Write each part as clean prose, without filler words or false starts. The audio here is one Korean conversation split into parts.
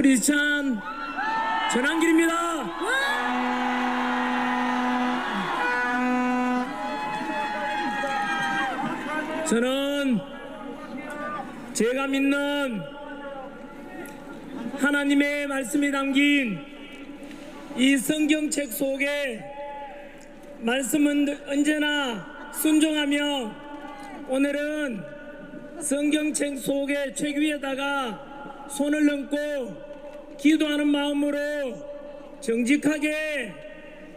크리스찬 전한길입니다. 저는 제가 믿는 하나님의 말씀이 담긴 이 성경책 속에 말씀은 언제나 순종하며 오늘은 성경책 속에 책 위에다가 손을 얹고 기도하는 마음으로 정직하게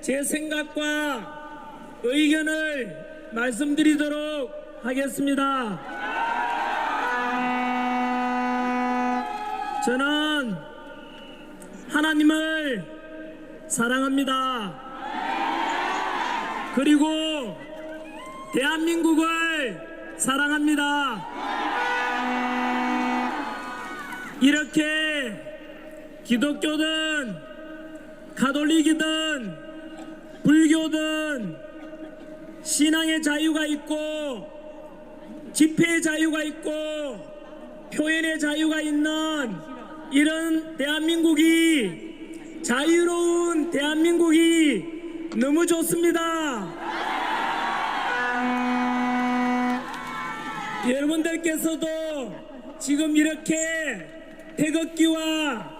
제 생각과 의견을 말씀드리도록 하겠습니다. 저는 하나님을 사랑합니다. 그리고 대한민국을 사랑합니다. 이렇게 기독교든 가톨릭이든 불교든 신앙의 자유가 있고 집회의 자유가 있고 표현의 자유가 있는 이런 대한민국이, 자유로운 대한민국이 너무 좋습니다. 여러분들께서도 지금 이렇게 태극기와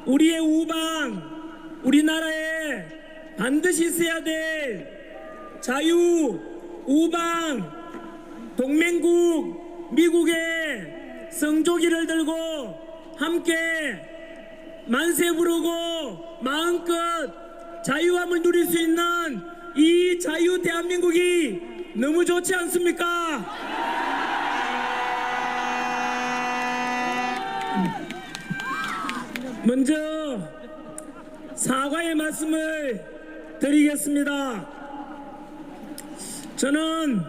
우리의 우방, 우리나라에 반드시 있어야 될 자유, 우방, 동맹국 미국의 성조기를 들고 함께 만세 부르고 마음껏 자유함을 누릴 수 있는 이 자유 대한민국이 너무 좋지 않습니까? 먼저 사과의 말씀을 드리겠습니다. 저는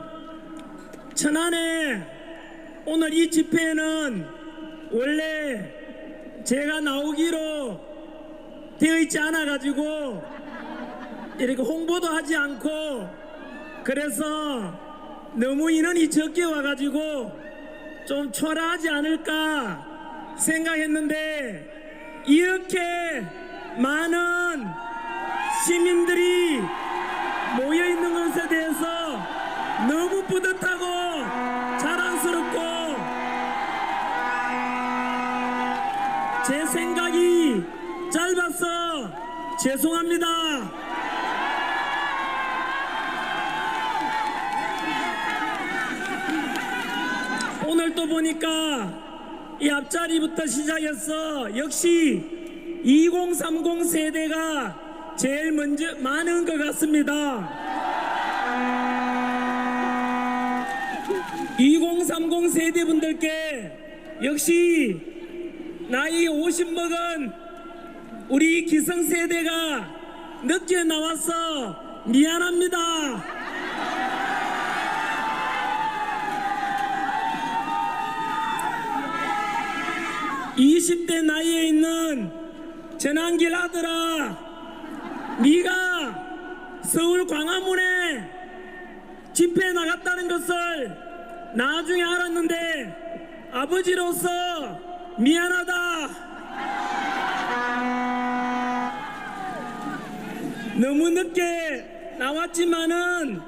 천안에 오늘 이 집회에는 원래 제가 나오기로 되어 있지 않아 가지고 이렇게 홍보도 하지 않고, 그래서 너무 인원이 적게 와 가지고 좀 초라하지 않을까 생각했는데, 이렇게 많은 시민들이 모여 있는 것에 대해서 너무 뿌듯하고 자랑스럽고, 제 생각이 짧아서 죄송합니다. 오늘 또 보니까 이 앞자리부터 시작해서 역시 2030 세대가 제일 먼저 많은 것 같습니다. 2030 세대분들께 역시 나이 50 먹은 우리 기성세대가 늦게 나와서 미안합니다. 20대 나이에 있는 전한길 아들아, 네가 서울 광화문에 집회에 나갔다는 것을 나중에 알았는데 아버지로서 미안하다. 너무 늦게 나왔지만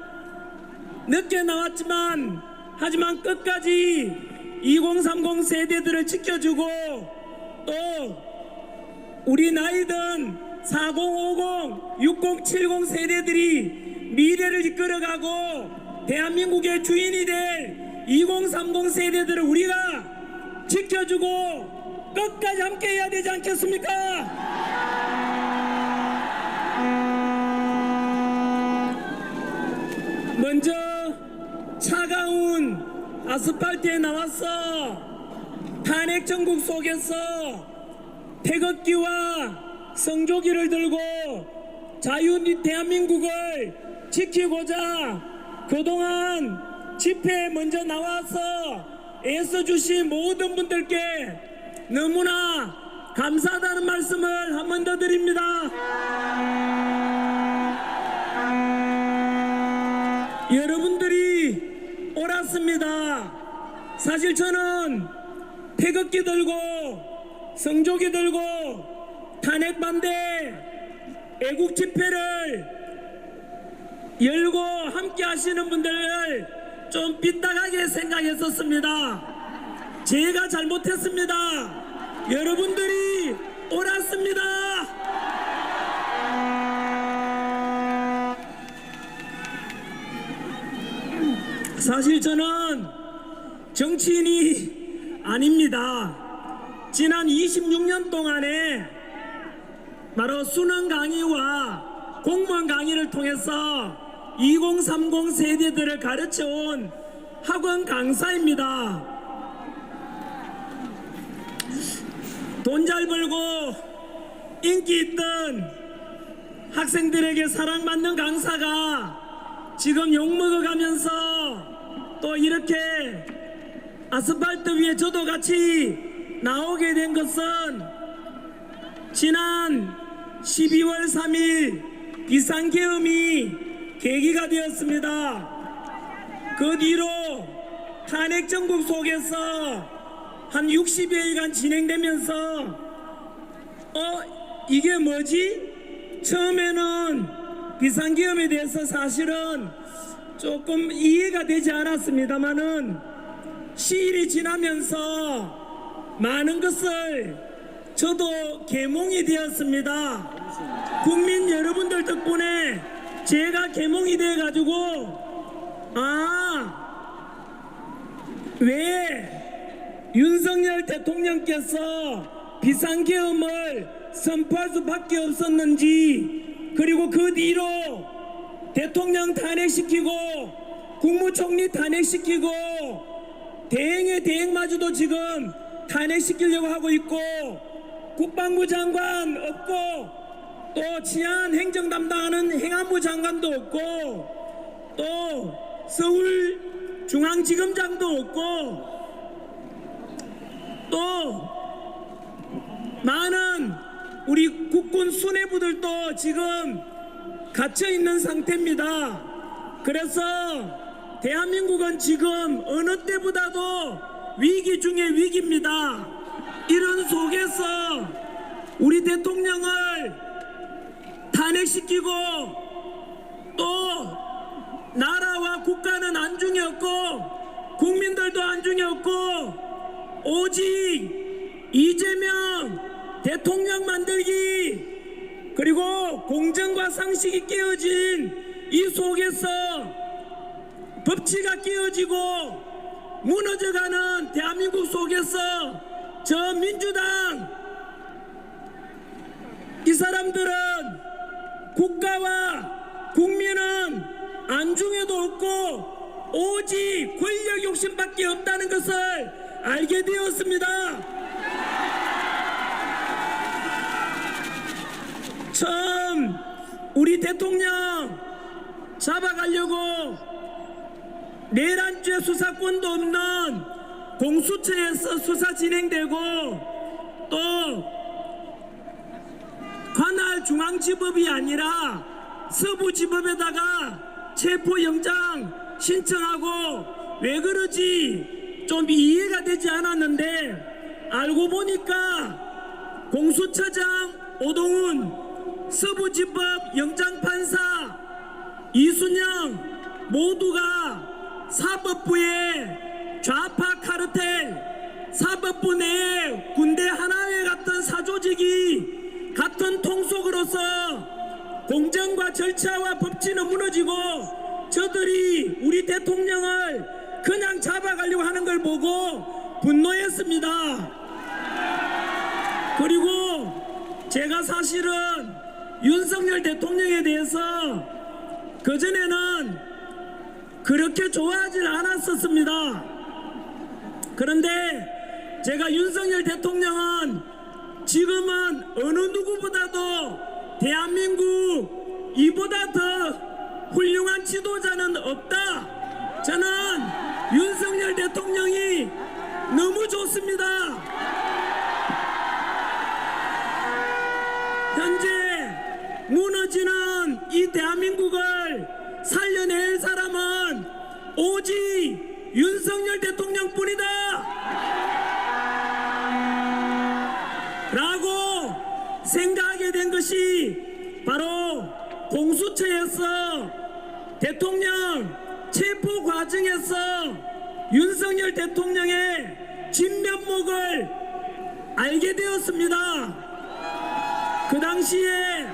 하지만 끝까지 2030 세대들을 지켜주고, 또 우리 나이든 40, 50, 60, 70 세대들이 미래를 이끌어가고 대한민국의 주인이 될 2030 세대들을 우리가 지켜주고 끝까지 함께 해야 되지 않겠습니까? 먼저 차가운 아스팔트에 나와서 탄핵 정국 속에서 태극기와 성조기를 들고 자유 대한민국을 지키고자 그동안 집회에 먼저 나와서 애써주신 모든 분들께 너무나 감사하다는 말씀을 한 번 더 드립니다. 여러분들이 옳았습니다. 사실 저는 태극기 들고 성조기 들고 탄핵 반대 애국 집회를 열고 함께 하시는 분들을 좀 삐딱하게 생각했었습니다. 제가 잘못했습니다. 여러분들이 옳았습니다. 사실 저는 정치인이 아닙니다. 지난 26년 동안에 바로 수능 강의와 공무원 강의를 통해서 2030 세대들을 가르쳐온 학원 강사입니다. 돈 잘 벌고 인기 있던 학생들에게 사랑받는 강사가 지금 욕먹어가면서 또 이렇게 아스팔트 위에 저도 같이 나오게 된 것은 지난 12월 3일 비상계엄이 계기가 되었습니다. 그 뒤로 탄핵 정국 속에서 한 60여일간 진행되면서 이게 뭐지? 처음에는 비상계엄에 대해서 사실은 조금 이해가 되지 않았습니다만은 시일이 지나면서 많은 것을 저도 계몽이 되었습니다. 국민 여러분들 덕분에 제가 계몽이 돼가지고 왜 윤석열 대통령께서 비상계엄을 선포할 수밖에 없었는지, 그리고 그 뒤로 대통령 탄핵시키고 국무총리 탄핵시키고 대행의 대행마저도 지금 탄핵시키려고 하고 있고 국방부 장관 없고 또 치안 행정 담당하는 행안부 장관도 없고 또 서울중앙지검장도 없고 또 많은 우리 국군 수뇌부들도 지금 갇혀있는 상태입니다. 그래서 대한민국은 지금 어느 때보다도 위기 중에 위기입니다. 이런 속에서 우리 대통령을 탄핵시키고 또 나라와 국가는 안중에 없고 국민들도 안중에 없고 오직 이재명 대통령 만들기 그리고 공정과 상식이 깨어진 이 속에서 법치가 깨어지고 무너져가는 대한민국 속에서 저 민주당 이 사람들은 국가와 국민은 안중에도 없고 오직 권력 욕심밖에 없다는 것을 알게 되었습니다. 처음 우리 대통령 잡아가려고 내란죄 수사권도 없는 공수처에서 수사 진행되고 또 관할 중앙지법이 아니라 서부지법에다가 체포영장 신청하고 왜 그러지 좀 이해가 되지 않았는데 알고 보니까 공수처장 오동훈, 서부지법 영장판사 이순영 모두가 사법부의 좌파 카르텔, 사법부 내에 군대 하나회 같은 사조직이 같은 통속으로서 공정과 절차와 법치는 무너지고 저들이 우리 대통령을 그냥 잡아가려고 하는 걸 보고 분노했습니다. 그리고 제가 사실은 윤석열 대통령에 대해서 그전에는 그렇게 좋아하지 않았었습니다. 그런데 제가 윤석열 대통령은 지금은 어느 누구보다도 대한민국 이보다 더 훌륭한 지도자는 없다. 저는 윤석열 대통령이 너무 좋습니다. 현재 무너지는 이 대한민국을 살려낼 사람은 오직 윤석열 대통령뿐이다. 것이 바로 공수처에서 대통령 체포 과정에서 윤석열 대통령의 진면목을 알게 되었습니다. 그 당시에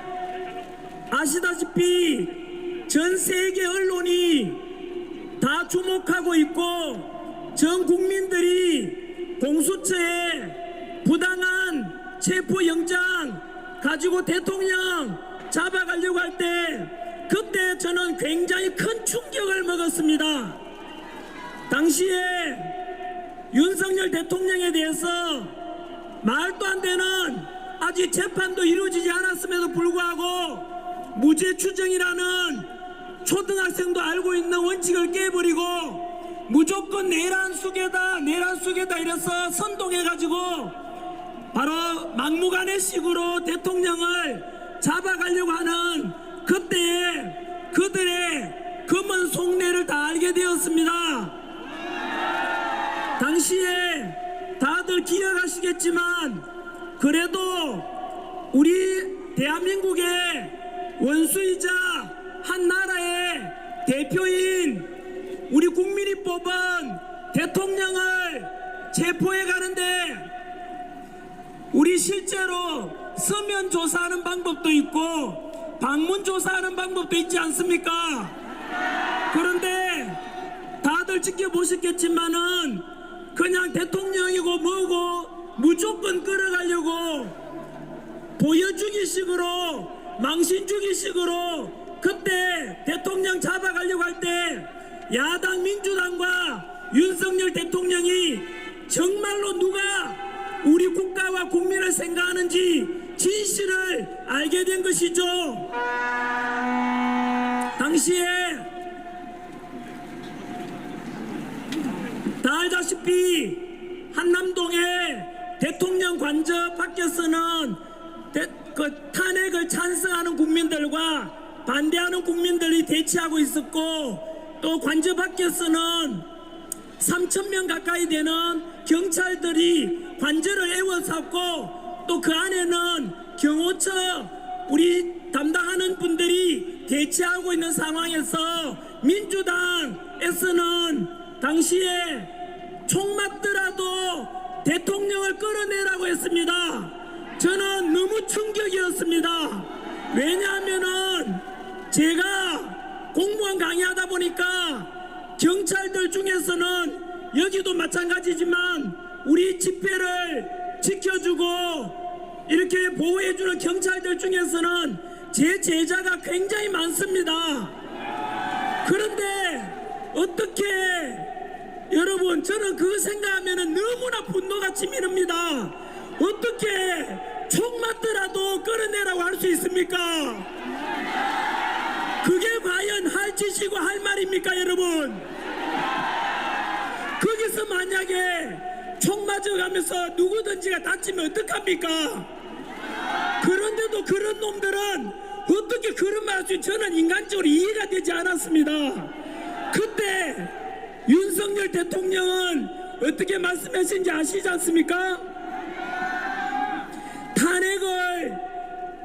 아시다시피 전 세계 언론이 다 주목하고 있고 전 국민들이 공수처에 부당한 체포영장 가지고 대통령 잡아가려고 할 때 그때 저는 굉장히 큰 충격을 먹었습니다. 당시에 윤석열 대통령에 대해서 말도 안 되는 아직 재판도 이루어지지 않았음에도 불구하고 무죄 추정이라는 초등학생도 알고 있는 원칙을 깨버리고 무조건 내란 수계다 이래서 선동해가지고 바로 막무가내식으로 대통령을 잡아가려고 하는 그때에 그들의 검은 속내를 다 알게 되었습니다. 당시에 다들 기억하시겠지만 그래도 우리 대한민국의 원수이자 한 나라의 대표인 우리 국민이 뽑은 대통령을 체포해 가는데 우리 실제로 서면 조사하는 방법도 있고 방문 조사하는 방법도 있지 않습니까? 그런데 다들 지켜보셨겠지만은 그냥 대통령이고 뭐고 무조건 끌어가려고 보여주기식으로 망신주기식으로 그때 대통령 잡아가려고 할 때 야당 민주당과 윤석열 대통령이 정말로 누가 우리 국가와 국민을 생각하는지 진실을 알게 된 것이죠. 당시에 다 알다시피 한남동에 대통령 관저 밖에서는 탄핵을 찬성하는 국민들과 반대하는 국민들이 대치하고 있었고 또 관저 밖에서는 3,000명 가까이 되는 경찰들이 관저를 에워쌌고 또 그 안에는 경호처 우리 담당하는 분들이 대치하고 있는 상황에서 민주당에서는 당시에 총 맞더라도 대통령을 끌어내라고 했습니다. 저는 너무 충격이었습니다. 왜냐하면은 제가 공무원 강의하다 보니까 경찰들 중에서는 여기도 마찬가지지만 우리 집회를 지켜주고 이렇게 보호해주는 경찰들 중에서는 제 제자가 굉장히 많습니다. 그런데 어떻게 여러분 저는 그거 생각하면 너무나 분노가 치밀합니다. 어떻게 총 맞더라도 끌어내라고 할 수 있습니까? 그게 과연 할 짓이고 할 말입니까 여러분? 거기서 만약에 총 맞아가면서 누구든지가 다치면 어떡합니까? 그런데도 그런 놈들은 어떻게 그런 말 할 수 있지? 저는 인간적으로 이해가 되지 않았습니다. 그때 윤석열 대통령은 어떻게 말씀하신지 아시지 않습니까? 탄핵을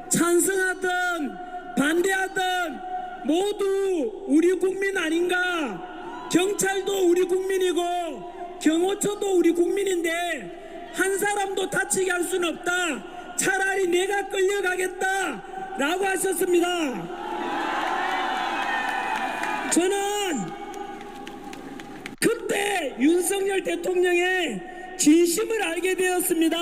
찬성하든 반대하든 모두 우리 국민 아닌가? 경찰도 우리 국민이고 경호처도 우리 국민인데 한 사람도 다치게 할 수는 없다. 차라리 내가 끌려가겠다 라고 하셨습니다. 저는 그때 윤석열 대통령의 진심을 알게 되었습니다.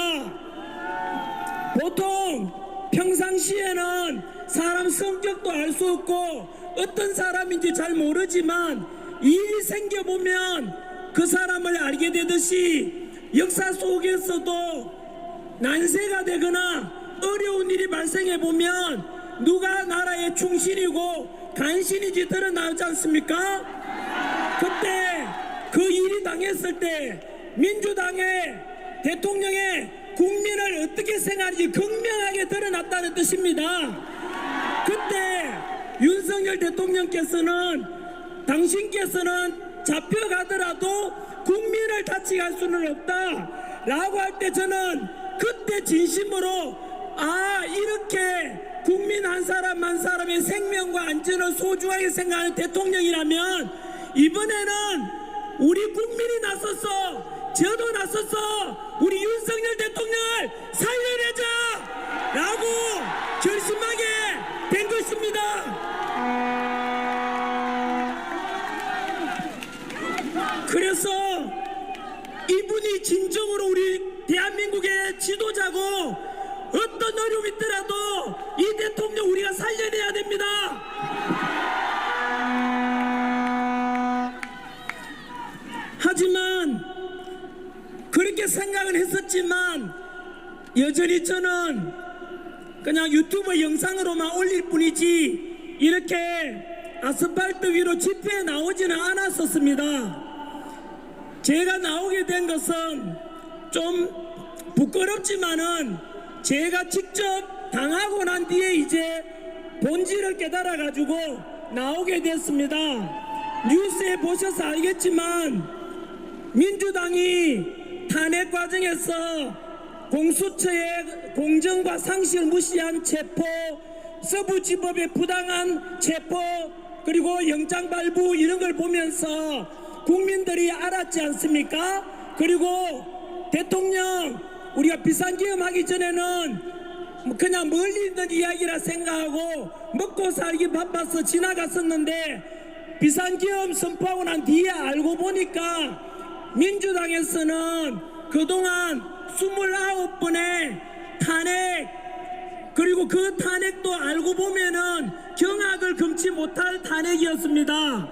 보통 평상시에는 사람 성격도 알 수 없고 어떤 사람인지 잘 모르지만 일이 생겨보면 그 사람을 알게 되듯이 역사 속에서도 난세가 되거나 어려운 일이 발생해보면 누가 나라의 충신이고 간신인지 드러나지 않습니까? 그때 그 일이 당했을 때 민주당의 대통령의 국민을 어떻게 생각하는지 극명하게 드러났다는 뜻입니다. 그때 윤석열 대통령께서는 당신께서는 잡혀가더라도 국민을 다치게 할 수는 없다 라고 할 때 저는 그때 진심으로 아 이렇게 국민 한 사람 한 사람의 생명과 안전을 소중하게 생각하는 대통령이라면 이번에는 우리 국민이 나서서 저도 나서서 우리 윤석열 대통령을 살려내자 라고 결심하게 된 것입니다. 그래서 이분이 진정으로 우리 대한민국의 지도자고 어떤 어려움이 있더라도 이 대통령 우리가 살려내야 됩니다. 하지만 그렇게 생각을 했었지만 여전히 저는 그냥 유튜브 영상으로만 올릴 뿐이지 이렇게 아스팔트 위로 집회에 나오지는 않았었습니다. 제가 나오게 된 것은 좀 부끄럽지만은 제가 직접 당하고 난 뒤에 이제 본질을 깨달아 가지고 나오게 됐습니다. 뉴스에 보셔서 알겠지만 민주당이 탄핵 과정에서 공수처의 공정과 상식을 무시한 체포, 서부지법의 부당한 체포, 그리고 영장 발부 이런 걸 보면서 국민들이 알았지 않습니까? 그리고 대통령 우리가 비상계엄 하기 전에는 그냥 멀리 있는 이야기라 생각하고 먹고 살기 바빠서 지나갔었는데 비상계엄 선포하고 난 뒤에 알고 보니까 민주당에서는 그동안 29번의 탄핵 그리고 그 탄핵도 알고 보면은 경악을 금치 못할 탄핵이었습니다.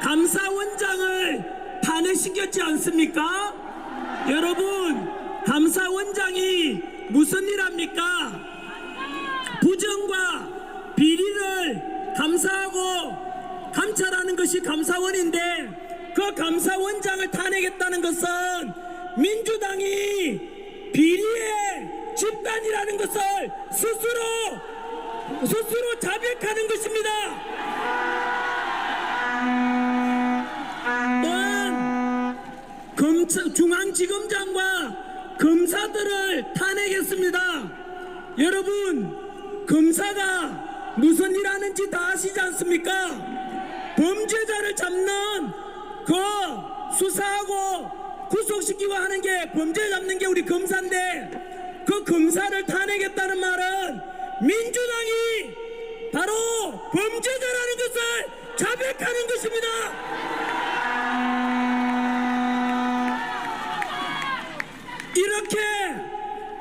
감사원장을 탄핵시켰지 않습니까? 여러분, 감사원장이 무슨 일 합니까? 부정과 비리를 감사하고 감찰하는 것이 감사원인데 그 감사원장을 탄핵했다는 것은 민주당이 비리의 집단이라는 것을 스스로 자백하는 것입니다. 또한 중앙지검장과 검사들을 탄핵했습니다. 여러분, 검사가 무슨 일 하는지 다 아시지 않습니까? 범죄자를 잡는 그 수사하고 구속시키고 하는 게 범죄 잡는 게 우리 검사인데 그 검사를 탄핵했다는 말은 민주당이 바로 범죄자라는 것을 자백하는 것입니다. 이렇게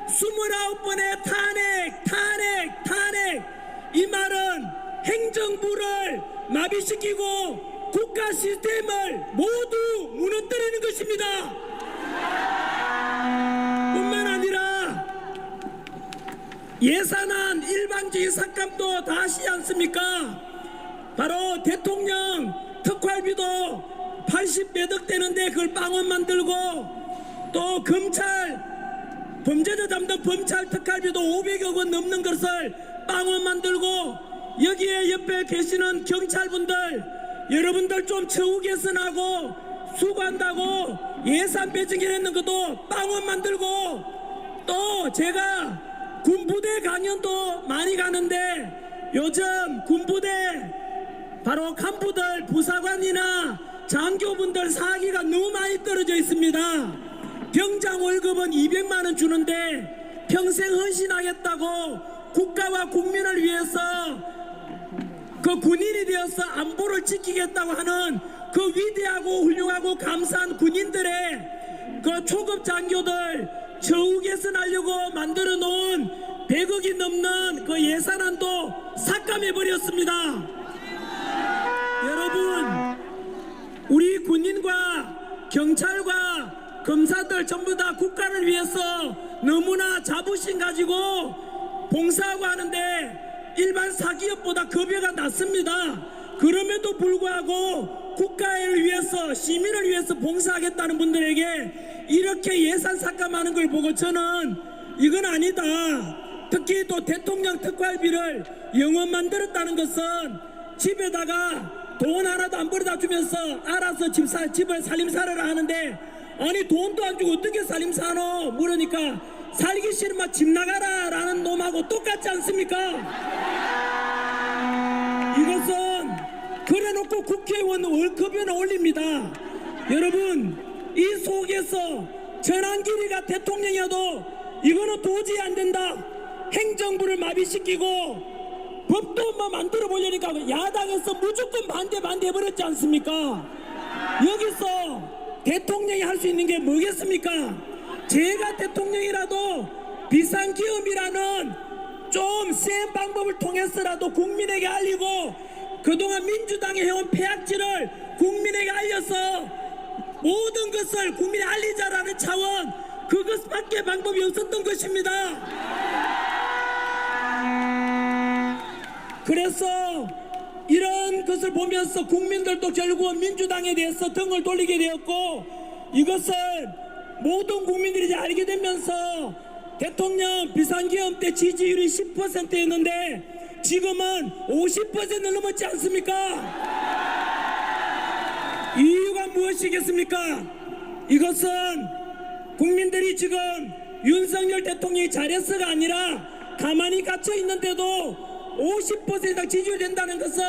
29번의 탄핵 이 말은 행정부를 마비시키고 국가 시스템을 모두 무너뜨리는 것입니다. 뿐만 아니라 예산안 일방적인 삭감도 다 아시지 않습니까? 바로 대통령 특활비도 80몇 억 되는데 그걸 빵원 만들고 또 검찰 범죄자 잡는 검찰 특활비도 500억 원 넘는 것을 빵원 만들고 여기에 옆에 계시는 경찰분들 여러분들 좀 처우 개선하고 수고한다고 예산 배정해냈는 것도 빵원 만들고 또 제가 군부대 강연도 많이 가는데 요즘 군부대 바로 간부들 부사관이나 장교분들 사기가 너무 많이 떨어져 있습니다. 병장 월급은 200만 원 주는데 평생 헌신하겠다고 국가와 국민을 위해서 그 군인이 되어서 안보를 지키겠다고 하는 그 위대하고 훌륭하고 감사한 군인들의 그 초급 장교들 처우 개선하려고 만들어 놓은 100억이 넘는 그 예산안도 삭감해 버렸습니다. 여러분, 우리 군인과 경찰과 검사들 전부 다 국가를 위해서 너무나 자부심 가지고 봉사하고 하는데 일반 사기업보다 급여가 낮습니다. 그럼에도 불구하고 국가를 위해서 시민을 위해서 봉사하겠다는 분들에게 이렇게 예산 삭감하는 걸 보고 저는 이건 아니다. 특히 또 대통령 특활비를 영원 만들었다는 것은 집에다가 돈 하나도 안 벌어다 주면서 알아서 집을 살림살이를 하는데 아니 돈도 안 주고 어떻게 살림사노 물으니까 살기 싫으면 집 나가라 라는 놈하고 똑같지 않습니까? 이것은 그래놓고 국회의원 월급이나 올립니다. 여러분, 이 속에서 전환길이가 대통령이어도 이거는 도저히 안 된다. 행정부를 마비시키고 법도 뭐 만들어 보려니까 야당에서 무조건 반대해버렸지 않습니까? 여기서 대통령이 할 수 있는 게 뭐겠습니까? 제가 대통령이라도 비상기업이라는 좀 센 방법을 통해서라도 국민에게 알리고 그동안 민주당이 해온 폐악질을 국민에게 알려서 모든 것을 국민에 알리자라는 차원, 그것밖에 방법이 없었던 것입니다. 그래서 이런 것을 보면서 국민들도 결국은 민주당에 대해서 등을 돌리게 되었고, 이것을 모든 국민들이 이제 알게 되면서 대통령 비상기업 때 지지율이 10%였는데 지금은 50% 넘었지 않습니까? 이유가 무엇이겠습니까? 이것은 국민들이 지금 윤석열 대통령이 잘했어가 아니라 가만히 갇혀 있는데도 50% 이상 지지율이 된다는 것은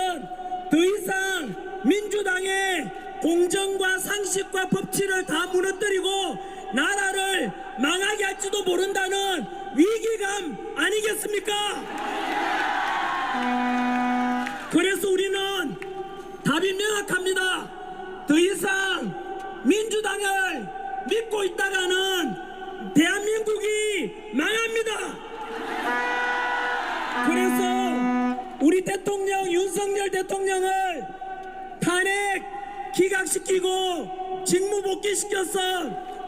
더 이상 민주당의 공정과 상식과 법치를 다 무너뜨리고 나라를 망하게 할지도 모른다는 위기감 아니겠습니까? 그래서 우리는 답이 명확합니다. 더 이상 민주당을 믿고 있다가는 대한민국이 망합니다. 그래서 우리 대통령 윤석열 대통령을 탄핵 기각시키고 직무복귀시켜서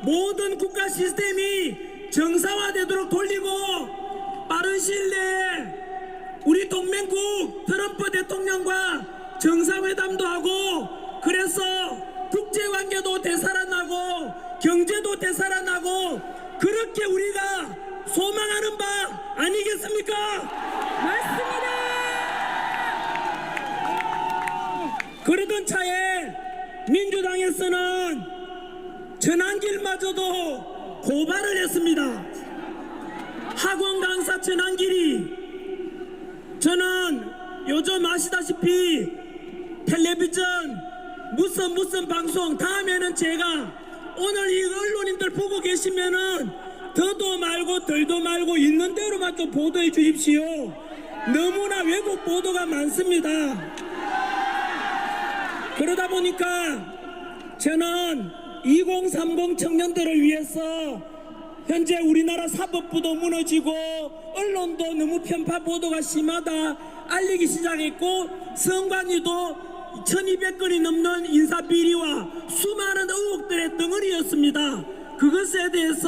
모든 국가 시스템이 정상화되도록 돌리고 빠른 시일 내에 우리 동맹국 트럼프 대통령과 정상회담도 하고, 그래서 국제관계도 되살아나고 경제도 되살아나고 그렇게 우리가 소망하는 바 아니겠습니까? 맞습니다. 그러던 차에 민주당에서는 전환길마저도 고발을 했습니다. 학원 강사 전환길이, 저는 요즘 아시다시피 텔레비전 무슨 방송, 다음에는 제가 오늘 이 언론인들 보고 계시면은 더도 말고 덜도 말고 있는 대로만 좀 보도해 주십시오. 너무나 왜곡 보도가 많습니다. 그러다 보니까 저는 2030 청년들을 위해서 현재 우리나라 사법부도 무너지고 언론도 너무 편파 보도가 심하다 알리기 시작했고, 선관위도 1200건이 넘는 인사비리와 수많은 의혹들의 덩어리였습니다. 그것에 대해서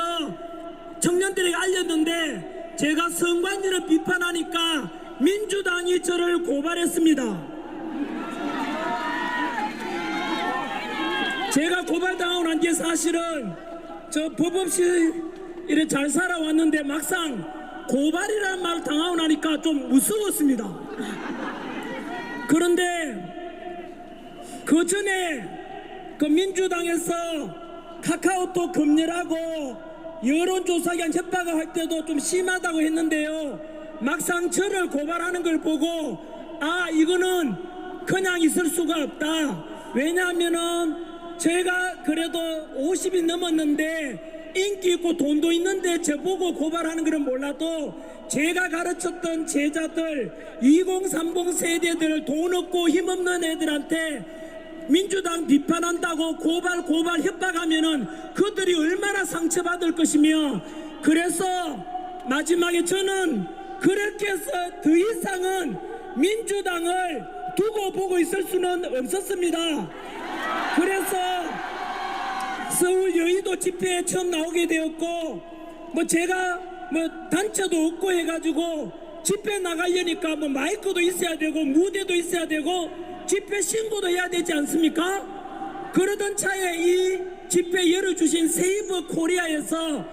청년들에게 알렸는데 제가 선관위를 비판하니까 민주당이 저를 고발했습니다. 제가 고발당하고 난 뒤에 사실은 저 법 없이 이래 잘 살아왔는데 막상 고발이라는 말을 당하고 나니까 좀 무서웠습니다. 그런데 그 전에 그 민주당에서 카카오톡 검열하고 여론조사기관 협박을 할 때도 좀 심하다고 했는데요, 막상 저를 고발하는 걸 보고 아, 이거는 그냥 있을 수가 없다. 왜냐하면은 제가 그래도 50이 넘었는데 인기 있고 돈도 있는데 저보고 고발하는 것은 몰라도 제가 가르쳤던 제자들 2030 세대들, 돈 없고 힘없는 애들한테 민주당 비판한다고 고발 협박하면은 그들이 얼마나 상처받을 것이며, 그래서 마지막에 저는 그렇게 해서 더 이상은 민주당을 두고 보고 있을 수는 없었습니다. 그래서 서울 여의도 집회에 처음 나오게 되었고, 뭐 제가 뭐 단체도 없고 해가지고 집회 나가려니까 뭐 마이크도 있어야 되고 무대도 있어야 되고 집회 신고도 해야 되지 않습니까? 그러던 차에 이 집회 열어주신 세이버 코리아에서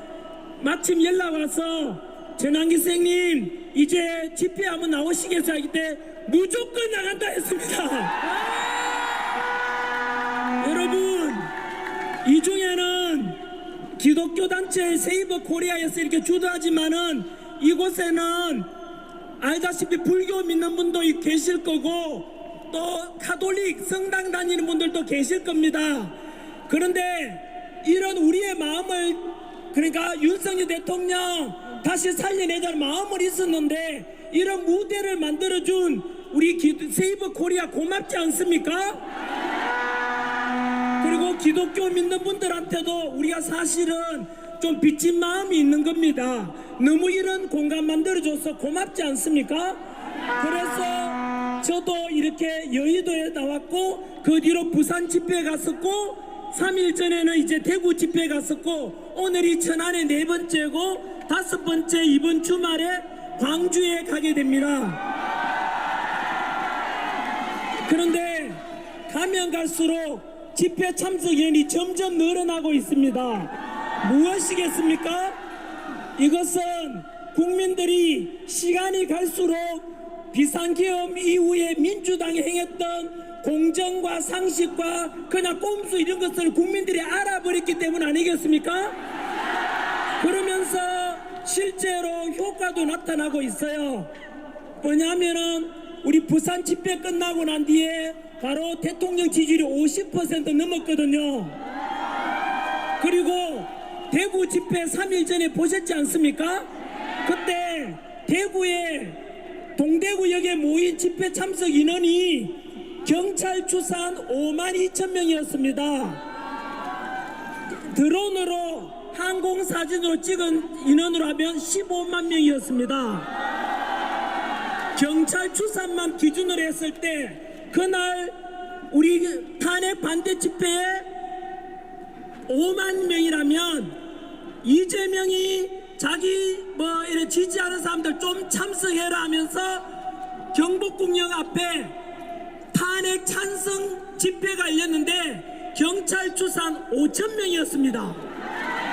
마침 연락 와서 전환기 선생님 이제 집회 한번 나오시겠어요? 하기 때 무조건 나간다 했습니다. 여러분, 이 중에는 기독교 단체 세이버 코리아에서 이렇게 주도하지만은 이곳에는 알다시피 불교 믿는 분도 계실 거고 또 카톨릭 성당 다니는 분들도 계실 겁니다. 그런데 이런 우리의 마음을, 그러니까 윤석열 대통령 다시 살려내자는 마음을 있었는데 이런 무대를 만들어준 우리 세이버 코리아 고맙지 않습니까? 그리고 기독교 믿는 분들한테도 우리가 사실은 좀 빚진 마음이 있는 겁니다. 너무 이런 공간 만들어줘서 고맙지 않습니까? 그래서 저도 이렇게 여의도에 나왔고 그 뒤로 부산 집회에 갔었고 3일 전에는 이제 대구 집회에 갔었고 오늘이 천안의 4번째고 5번째 이번 주말에 광주에 가게 됩니다. 그런데 가면 갈수록 집회 참석 인원이 점점 늘어나고 있습니다. 무엇이겠습니까? 이것은 국민들이 시간이 갈수록 비상계엄 이후에 민주당이 행했던 공정과 상식과 그냥 꼼수 이런 것을 국민들이 알아버렸기 때문 아니겠습니까? 그러면서 실제로 효과도 나타나고 있어요. 뭐냐면은 우리 부산 집회 끝나고 난 뒤에 바로 대통령 지지율이 50% 넘었거든요. 그리고 대구 집회 3일 전에 보셨지 않습니까? 그때 대구에 동대구역에 모인 집회 참석 인원이 경찰 추산 52,000명이었습니다. 드론으로 항공사진으로 찍은 인원으로 하면 15만 명이었습니다. 경찰 추산만 기준으로 했을 때 그날 우리 탄핵 반대 집회에 5만 명이라면 이재명이 자기 뭐 이래 지지하는 사람들 좀 참석해라 하면서 경복궁역 앞에 탄핵 찬성 집회가 열렸는데 경찰 추산 5,000명이었습니다.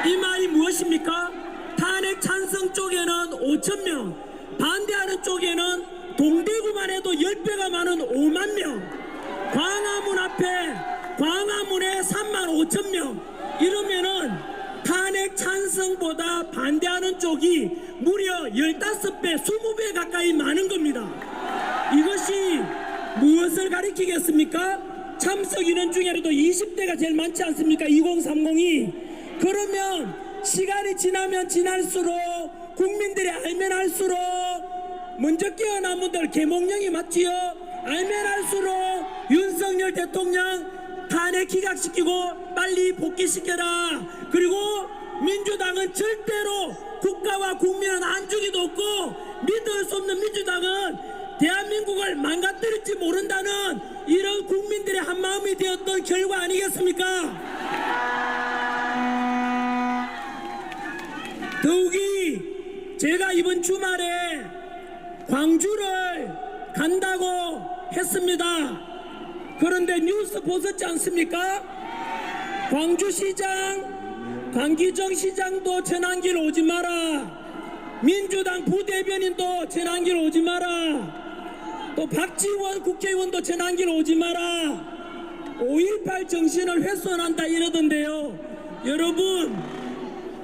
이 말이 무엇입니까? 탄핵 찬성 쪽에는 5,000명, 반대하는 쪽에는 동대구만 해도 10배가 많은 5만 명, 광화문 앞에 광화문에 3만 5천 명, 이러면은 탄핵 찬성보다 반대하는 쪽이 무려 15배, 20배 가까이 많은 겁니다. 이것이 무엇을 가리키겠습니까? 참석 인원 중에라도 20대가 제일 많지 않습니까? 2030이. 그러면 시간이 지나면 지날수록 국민들이 알면 알수록 먼저 깨어난 분들 계몽령이 맞지요? 알면 알수록 윤석열 대통령 탄핵 기각시키고 빨리 복귀시켜라. 그리고 민주당은 절대로 국가와 국민은 안주기도 없고 믿을 수 없는 민주당은 대한민국을 망가뜨릴지 모른다는 이런 국민들의 한마음이 되었던 결과 아니겠습니까? 더욱이 제가 이번 주말에 광주를 간다고 했습니다. 그런데 뉴스 보셨지 않습니까? 광주시장 강기정 시장도 전환길 오지 마라. 민주당 부대변인도 전환길 오지 마라. 또 박지원 국회의원도 전환길 오지 마라. 5.18 정신을 훼손한다 이러던데요. 여러분,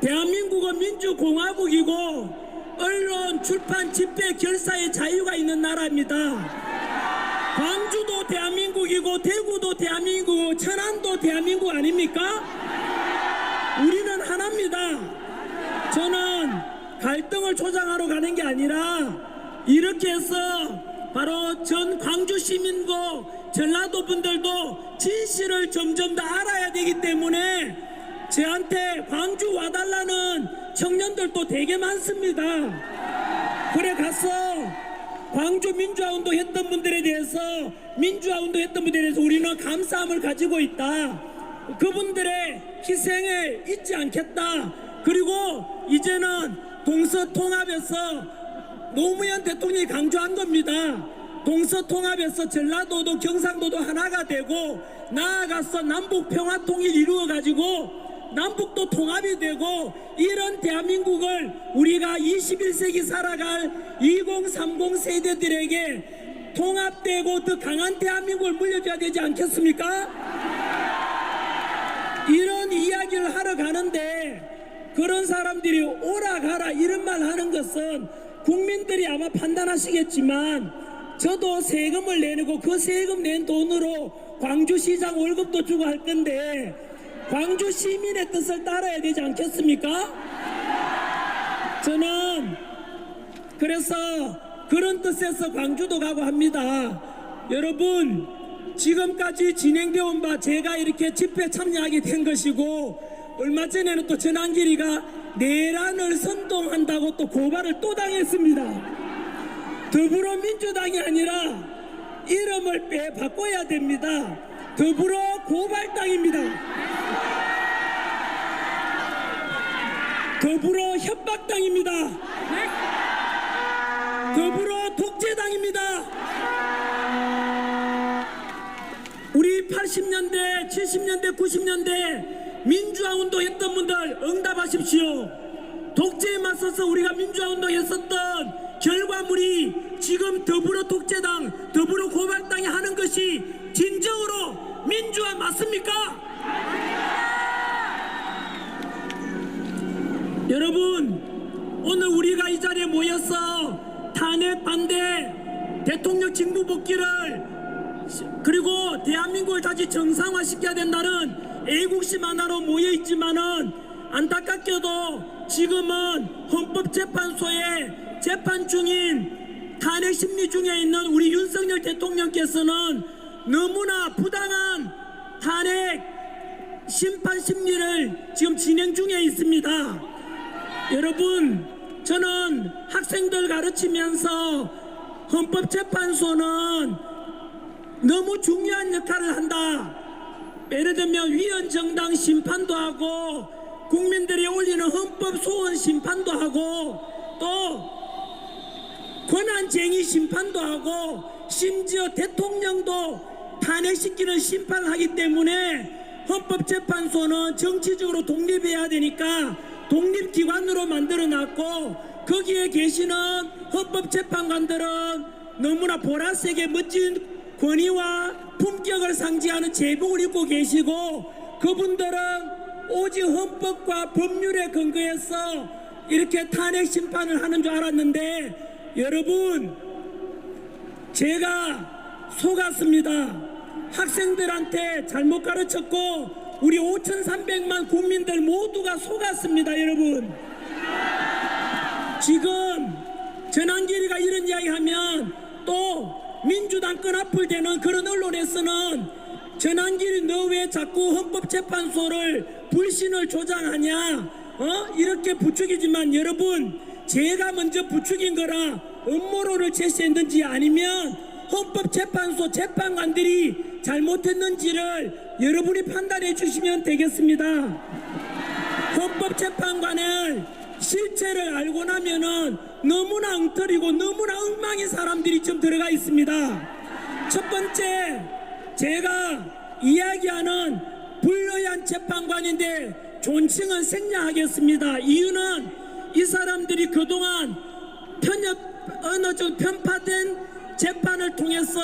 대한민국은 민주공화국이고 언론, 출판, 집회, 결사의 자유가 있는 나라입니다. 광주도 대한민국이고 대구도 대한민국이고 천안도 대한민국 아닙니까? 우리는 하나입니다. 저는 갈등을 조장하러 가는 게 아니라 이렇게 해서 바로 전 광주 시민도 전라도 분들도 진실을 점점 더 알아야 되기 때문에 저한테 광주 와달라는 청년들도 되게 많습니다. 그래 가서 광주 민주화운동 했던 분들에 대해서 민주화운동 했던 분들에 대해서 우리는 감사함을 가지고 있다. 그분들의 희생을 잊지 않겠다. 그리고 이제는 동서통합에서 노무현 대통령이 강조한 겁니다. 동서통합에서 전라도도 경상도도 하나가 되고 나아가서 남북평화통일 이루어가지고 남북도 통합이 되고 이런 대한민국을 우리가 21세기 살아갈 2030 세대들에게 통합되고 더 강한 대한민국을 물려줘야 되지 않겠습니까? 이런 이야기를 하러 가는데 그런 사람들이 오라 가라 이런 말 하는 것은 국민들이 아마 판단하시겠지만 저도 세금을 내고 그 세금 낸 돈으로 광주시장 월급도 주고 할 건데 광주 시민의 뜻을 따라야 되지 않겠습니까? 저는 그래서 그런 뜻에서 광주도 가고 합니다. 여러분, 지금까지 진행되어 온 바 제가 이렇게 집회 참여하게 된 것이고 얼마 전에는 또 전한길이가 내란을 선동한다고 또 고발을 또 당했습니다. 더불어민주당이 아니라 이름을 바꿔야 됩니다. 더불어 고발당입니다. 더불어 협박당입니다. 더불어 독재당입니다. 우리 80년대, 70년대, 90년대 민주화 운동했던 분들 응답하십시오. 독재에 맞서서 우리가 민주화 운동했었던 결과물이 지금 더불어 독재당, 더불어 고발당이 하는 것이 진정으로 민주화 맞습니까? 여러분, 오늘 우리가 이 자리에 모여서 탄핵 반대, 대통령 직무 복귀를 그리고 대한민국을 다시 정상화시켜야 된다는 애국심 하나로 모여있지만은 안타깝게도 지금은 헌법재판소에 재판 중인 탄핵 심리 중에 있는 우리 윤석열 대통령께서는 너무나 부당한 탄핵 심판 심리를 지금 진행 중에 있습니다. 여러분, 저는 학생들 가르치면서 헌법재판소는 너무 중요한 역할을 한다. 예를 들면 위헌정당 심판도 하고 국민들이 올리는 헌법 소원 심판도 하고 또 권한쟁의 심판도 하고 심지어 대통령도 탄핵시키는 심판을 하기 때문에 헌법재판소는 정치적으로 독립해야 되니까 독립기관으로 만들어놨고 거기에 계시는 헌법재판관들은 너무나 보라색의 멋진 권위와 품격을 상징하는 제복을 입고 계시고 그분들은 오직 헌법과 법률에 근거해서 이렇게 탄핵 심판을 하는 줄 알았는데 여러분, 제가 속았습니다. 학생들한테 잘못 가르쳤고 우리 5,300만 국민들 모두가 속았습니다. 여러분, 지금 전한길이가 이런 이야기하면 또 민주당 끈앞을 대는 그런 언론에서는 전한길이 너 왜 자꾸 헌법재판소를 불신을 조장하냐 이렇게 부추기지만 여러분, 제가 먼저 부추긴 거라 음모론을 제시했는지 아니면 헌법재판소 재판관들이 잘못했는지를 여러분이 판단해 주시면 되겠습니다. 헌법재판관을 실체를 알고 나면은 너무나 엉터리고 너무나 엉망인 사람들이 좀 들어가 있습니다. 첫 번째, 제가 이야기하는 불의한 재판관인데 존칭은 생략하겠습니다. 이유는 이 사람들이 그동안 어느 정도 편파된 재판을 통해서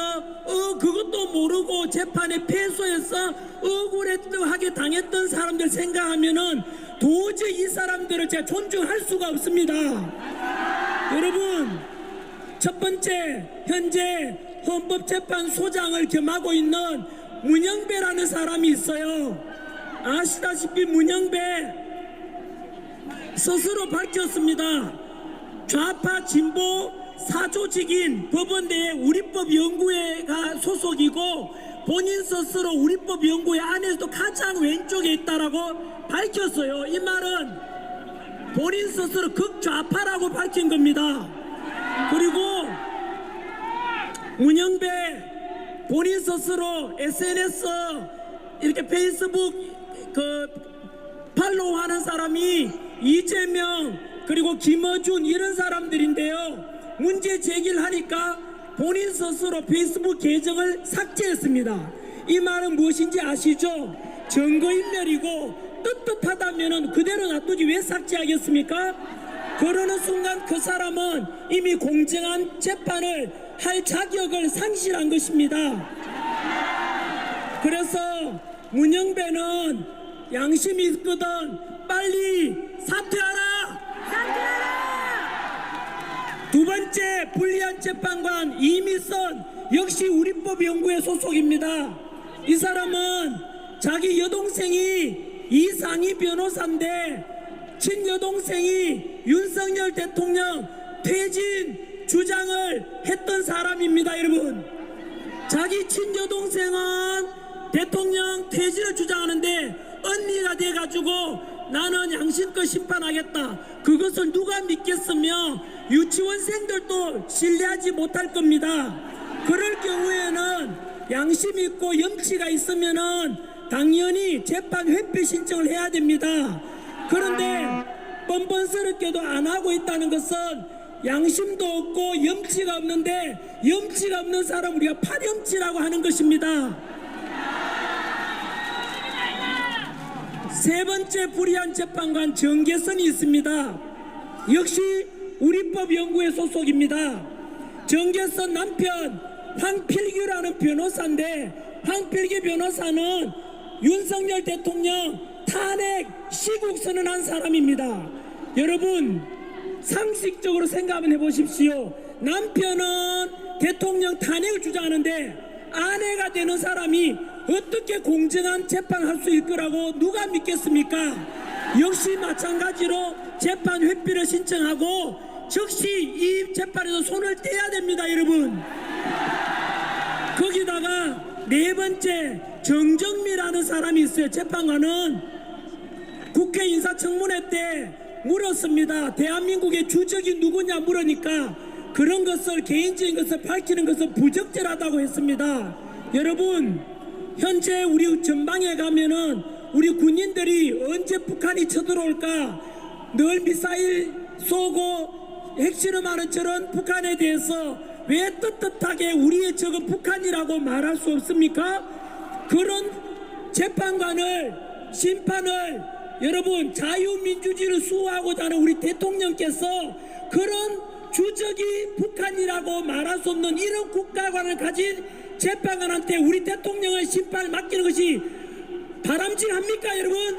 그것도 모르고 재판에 패소해서 억울하게 당했던 사람들 생각하면은 도저히 이 사람들을 제가 존중할 수가 없습니다. 여러분, 첫 번째, 현재 헌법재판소장을 겸하고 있는 문영배라는 사람이 있어요. 아시다시피 문영배 스스로 밝혔습니다. 좌파 진보 사조직인 법원대의 우리법연구회가 소속이고 본인 스스로 우리법연구회 안에서도 가장 왼쪽에 있다라고 밝혔어요. 이 말은 본인 스스로 극좌파라고 밝힌 겁니다. 그리고 문영배 본인 스스로 SNS 이렇게 페이스북 팔로우하는 사람이 이재명 그리고 김어준 이런 사람들인데요. 문제 제기를 하니까 본인 스스로 페이스북 계정을 삭제했습니다. 이 말은 무엇인지 아시죠? 증거인멸이고 떳떳하다면 그대로 놔두지 왜 삭제하겠습니까? 그러는 순간 그 사람은 이미 공정한 재판을 할 자격을 상실한 것입니다. 그래서 문영배는 양심이 있거든 빨리 사퇴하라. 사퇴하라. 두 번째 불리한 재판관 이미선 역시 우리법 연구회 소속입니다. 이 사람은 자기 여동생이 이상희 변호사인데 친여동생이 윤석열 대통령 퇴진 주장을 했던 사람입니다. 여러분, 자기 친여동생은 대통령 퇴진을 주장하는데 언니가 돼가지고 나는 양심껏 심판하겠다. 그것을 누가 믿겠으며 유치원생들도 신뢰하지 못할 겁니다. 그럴 경우에는 양심 있고 염치가 있으면은 당연히 재판 회피 신청을 해야 됩니다. 그런데 뻔뻔스럽게도 안 하고 있다는 것은 양심도 없고 염치가 없는데, 염치가 없는 사람 우리가 파렴치라고 하는 것입니다. 세 번째 불의한 재판관 정계선이 있습니다. 역시 우리법 연구회 소속입니다. 정계선 남편 황필규라는 변호사인데, 황필규 변호사는 윤석열 대통령 탄핵 시국 선언한 사람입니다. 여러분, 상식적으로 생각 한번 해보십시오. 남편은 대통령 탄핵을 주장하는데 아내가 되는 사람이 어떻게 공정한 재판을 할 수 있을 거라고 누가 믿겠습니까? 역시 마찬가지로 재판 회피를 신청하고 즉시 이 재판에서 손을 떼야 됩니다. 여러분, 거기다가 네 번째 정정미라는 사람이 있어요. 재판관은 국회 인사청문회 때 물었습니다. 대한민국의 주적이 누구냐 물으니까 그런 것을, 개인적인 것을 밝히는 것은 부적절하다고 했습니다. 여러분, 현재 우리 전방에 가면은 우리 군인들이 언제 북한이 쳐들어올까 늘 미사일 쏘고 핵실험하는 저런 북한에 대해서 왜 떳떳하게 우리의 적은 북한이라고 말할 수 없습니까? 그런 재판관을, 심판을, 여러분, 자유민주주의를 수호하고자 하는 우리 대통령께서 그런 주적이 북한이라고 말할 수 없는 이런 국가관을 가진 재판관한테 우리 대통령의 심판을 맡기는 것이 바람직합니까, 여러분?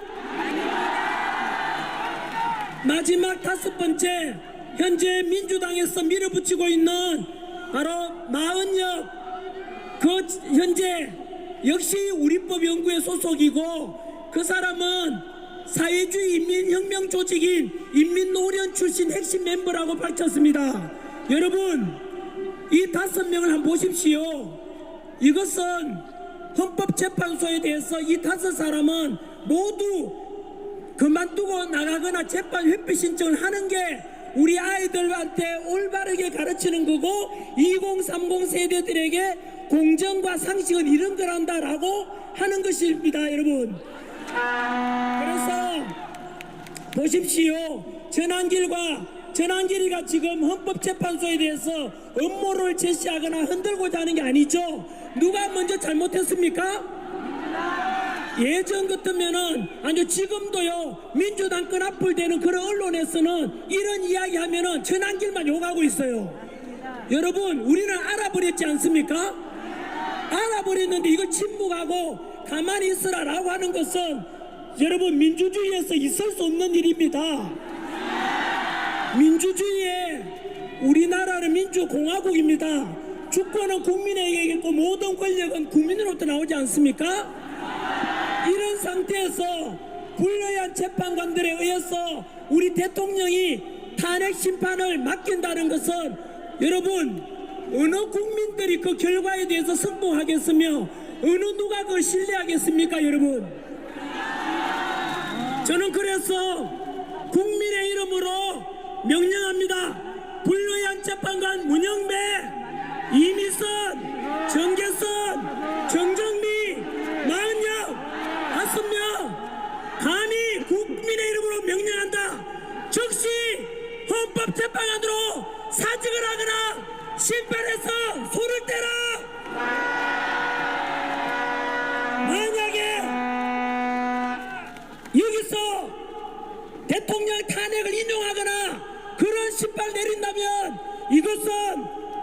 마지막 다섯 번째, 현재 민주당에서 밀어붙이고 있는 바로 마은혁, 그 현재 역시 우리법 연구회 소속이고, 그 사람은 사회주의 인민혁명 조직인 인민노련 출신 핵심 멤버라고 밝혔습니다. 여러분, 이 5명을 한번 보십시오. 이것은 헌법재판소에 대해서 이 5사람은 모두 그만두고 나가거나 재판 회피 신청을 하는 게 우리 아이들한테 올바르게 가르치는 거고 2030 세대들에게 공정과 상식은 이런 거란다라고 하는 것입니다. 여러분, 그래서 보십시오. 전한길이가 지금 헌법재판소에 대해서 음모를 제시하거나 흔들고자 하는 게 아니죠. 누가 먼저 잘못했습니까? 예전 같으면은, 아니요, 지금도요, 민주당 끈앞을 대는 그런 언론에서는 이런 이야기 하면은 전한길만 욕하고 있어요. 여러분, 우리는 알아버렸지 않습니까? 알아버렸는데 이거 침묵하고 가만히 있으라라고 하는 것은 여러분, 민주주의에서 있을 수 없는 일입니다. 민주주의에, 우리나라는 민주공화국입니다. 주권은 국민에게 있고 모든 권력은 국민으로부터 나오지 않습니까? 이런 상태에서 불리한 재판관들에 의해서 우리 대통령이 탄핵 심판을 맡긴다는 것은 여러분, 어느 국민들이 그 결과에 대해서 승복하겠으며 어느 누가 그걸 신뢰하겠습니까? 여러분, 저는 그래서 국민의 이름으로 명령합니다. 불리한 재판관 문영배, 이미선, 정계선, 정정미, 마은혁 5명 감히 국민의 이름으로 명령한다. 즉시 헌법재판관으로 사직을 하거나 심판해서 손을 떼라. 만약에 여기서 대통령 탄핵을 인용하거나 그런 심판을 내린다면 이것은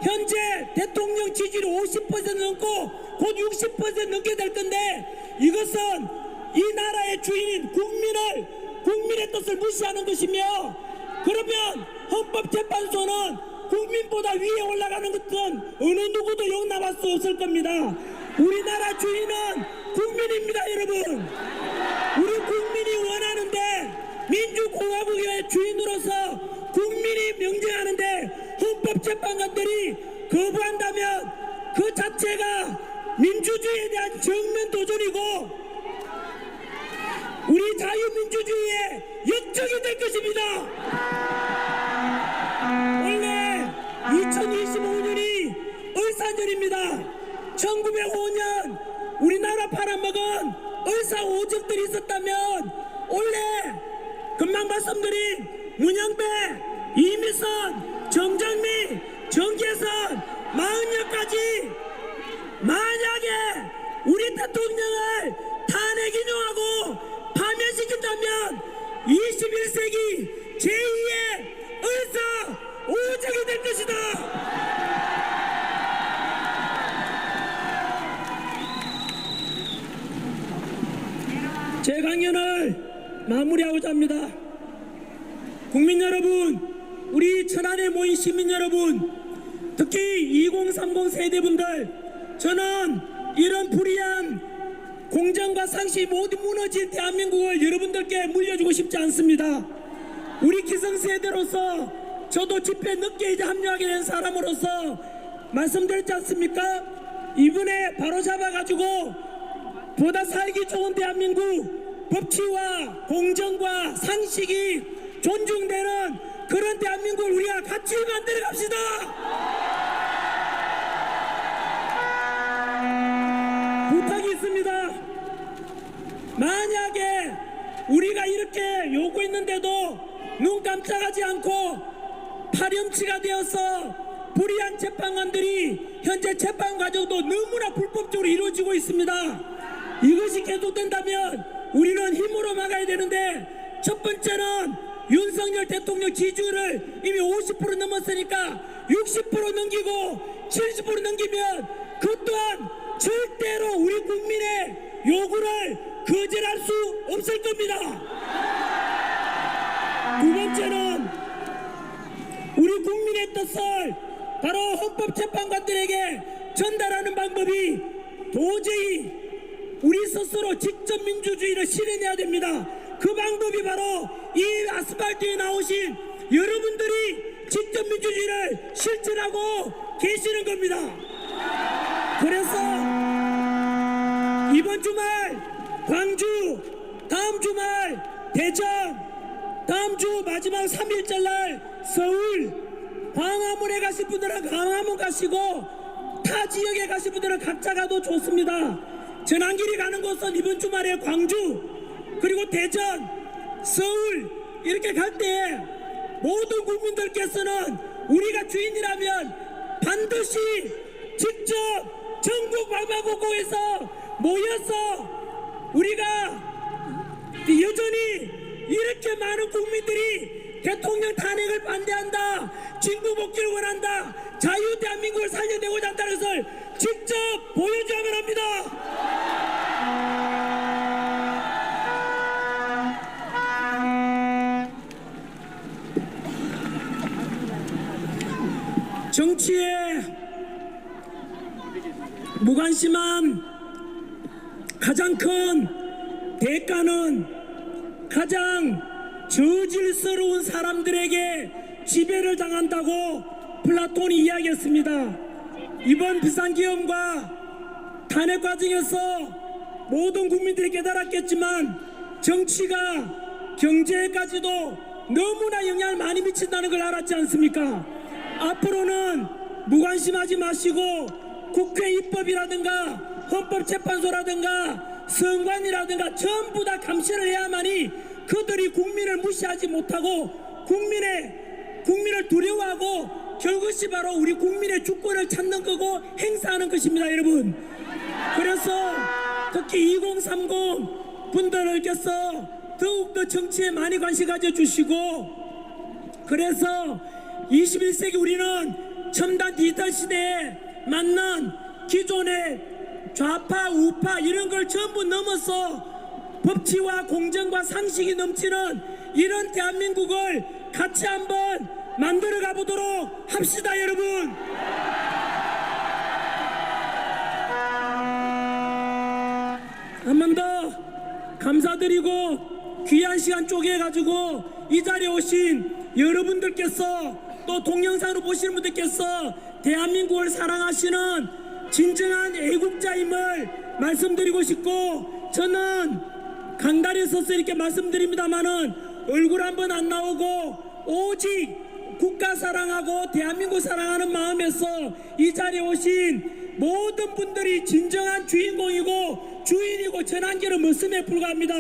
현재 대통령 지지율이 50% 넘고 곧 60% 넘게 될 건데, 이것은 이 나라의 주인인 국민을 국민의 뜻을 무시하는 것이며, 그러면 헌법재판소는 국민보다 위에 올라가는 것은 어느 누구도 용납할 수 없을 겁니다. 우리나라 주인은 국민입니다, 여러분. 우리 국민이 원하는데, 민주공화국의 주인으로서 국민이 명령하는데 헌법재판관들이 거부한다면 그 자체가 민주주의에 대한 정면 도전이고 우리 자유민주주의의 역적이 될 것입니다. 원래 2025년이 을사년입니다. 1905년 우리나라 팔아먹은 을사 오적들이 있었다면 원래 금방 말씀드린 문영배, 이미선, 정정미, 정계선, 마흔여까지 만약에 우리 대통령을 탄핵 인용하고 파면시킨다면 21세기 제2의 을사 오적이 될 것이다. 제 강연을 마무리하고자 합니다. 국민 여러분, 우리 천안에 모인 시민 여러분, 특히 2030 세대분들, 저는 이런 불의한 공정과 상식이 모두 무너진 대한민국을 여러분들께 물려주고 싶지 않습니다. 우리 기성세대로서 저도 집회에 늦게 이제 합류하게 된 사람으로서 말씀드렸지 않습니까? 이번에 바로 잡아가지고 보다 살기 좋은 대한민국, 법치와 공정과 상식이 존중되는 그런 대한민국을 우리가 같이 만들어 갑시다. 부탁이 있습니다. 만약에 우리가 이렇게 요구했는데도 눈 깜짝하지 않고 파렴치가 되어서 불의한 재판관들이 현재 재판 과정도 너무나 불법적으로 이루어지고 있습니다. 이것이 계속된다면 우리는 힘으로 막아야 되는데, 첫 번째는 윤석열 대통령 지지율을 이미 50% 넘었으니까 60% 넘기고 70% 넘기면 그 또한 절대로 우리 국민의 요구를 거절할 수 없을 겁니다. 두 번째는 우리 국민의 뜻을 바로 헌법재판관들에게 전달하는 방법이 도저히 우리 스스로 직접 민주주의를 실현해야 됩니다. 그 방법이 바로 이 아스팔트에 나오신 여러분들이 직접 민주주의를 실천하고 계시는 겁니다. 그래서 이번 주말 광주, 다음 주말 대전, 다음 주 마지막 3일절 날 서울, 광화문에 가실 분들은 광화문 가시고 타 지역에 가실 분들은 각자 가도 좋습니다. 전환길이 가는 곳은 이번 주말에 광주, 그리고 대전, 서울 이렇게 갈 때 모든 국민들께서는 우리가 주인이라면 반드시 직접 전국 방방곡곡에서 모여서 우리가 여전히 이렇게 많은 국민들이 대통령 탄핵을 반대한다, 진보 복귀를 원한다, 자유 대한민국을 살려내고자 한다는 것을 직접 보여줘야만 합니다. 정치에 무관심한 가장 큰 대가는 가장 저질스러운 사람들에게 지배를 당한다고 플라톤이 이야기했습니다. 이번 비상계엄과 탄핵 과정에서 모든 국민들이 깨달았겠지만 정치가 경제까지도 너무나 영향을 많이 미친다는 걸 알았지 않습니까? 앞으로는 무관심하지 마시고 국회 입법이라든가 헌법재판소라든가 선관위라든가 전부 다 감시를 해야만이 그들이 국민을 무시하지 못하고 국민을 두려워하고 그것이 바로 우리 국민의 주권을 찾는 거고 행사하는 것입니다, 여러분. 그래서 특히 2030 분들께서 더욱더 정치에 많이 관심 가져주시고, 그래서 21세기 우리는 첨단 디지털 시대에 맞는 기존의 좌파 우파 이런 걸 전부 넘어서 법치와 공정과 상식이 넘치는 이런 대한민국을 같이 한번 만들어 가보도록 합시다, 여러분. 한 번 더 감사드리고 귀한 시간 쪼개가지고 이 자리에 오신 여러분들께서 또 동영상으로 보시는 분들께서 대한민국을 사랑하시는 진정한 애국자임을 말씀드리고 싶고, 저는 강단에 서서 이렇게 말씀드립니다마는 얼굴 한번 안 나오고 오직 국가 사랑하고 대한민국 사랑하는 마음에서 이 자리에 오신 모든 분들이 진정한 주인공이고 주인이고 전환기는 머슴에 불과합니다.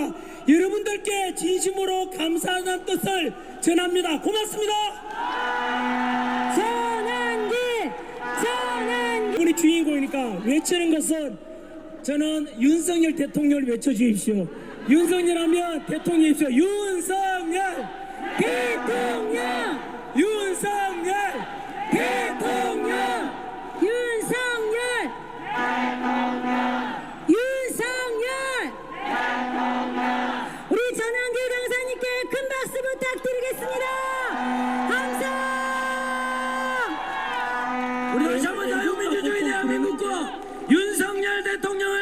여러분들께 진심으로 감사하다는 뜻을 전합니다. 고맙습니다. 전환기, 전환기. 우리 주인공이니까 외치는 것은, 저는 윤석열 대통령을 외쳐주십시오. 윤석열 하면 대통령이십시오. 윤석열 대통령, 윤석열 대통령, 윤석열, 윤석열. 우리 전환기 강사님께 큰 박수 부탁드리겠습니다. 감사. 우리 다시 한번 자유민주주의 대한민국과 윤석열 대통령을